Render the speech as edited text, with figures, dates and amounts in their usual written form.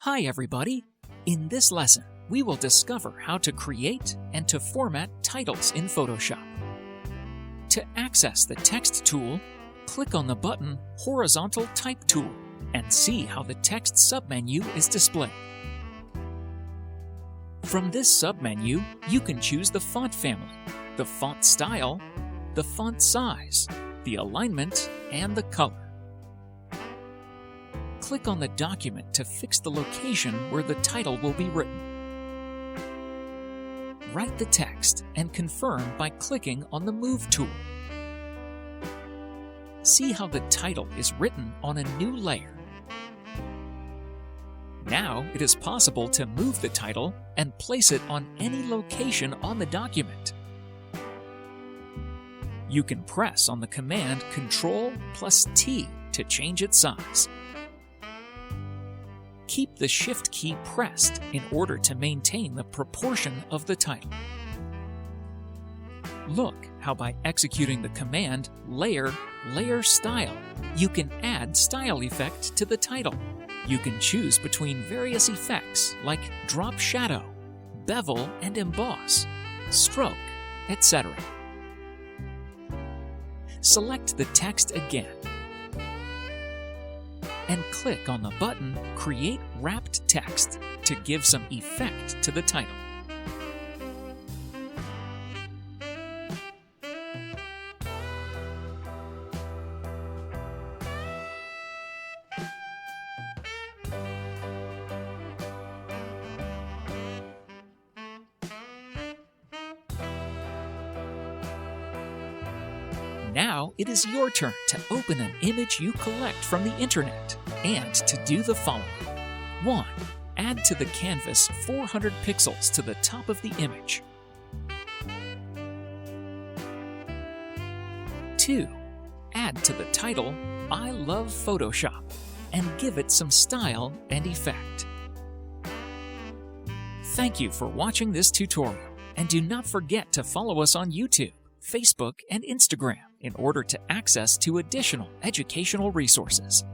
Hi everybody! In this lesson, we will discover how to create and to format titles in Photoshop. To access the Text tool, click on the button Horizontal Type Tool and see how the Text submenu is displayed. From this submenu, you can choose the font family, the font style, the font size, the alignment, and the color. Click on the document to fix the location where the title will be written. Write the text and confirm by clicking on the Move tool. See how the title is written on a new layer. Now it is possible to move the title and place it on any location on the document. You can press on the command Ctrl+T to change its size. Keep the Shift key pressed in order to maintain the proportion of the title. Look how by executing the command Layer Style, you can add style effect to the title. You can choose between various effects like drop shadow, bevel and emboss, stroke, etc. Select the text again and click on the button Create Wrapped Text to give some effect to the title. Now it is your turn to open an image you collect from the internet and to do the following. 1. Add to the canvas 400 pixels to the top of the image. 2. Add to the title I love Photoshop and give it some style and effect. Thank you for watching this tutorial, and do not forget to follow us on YouTube, Facebook, and Instagram in order to access to additional educational resources.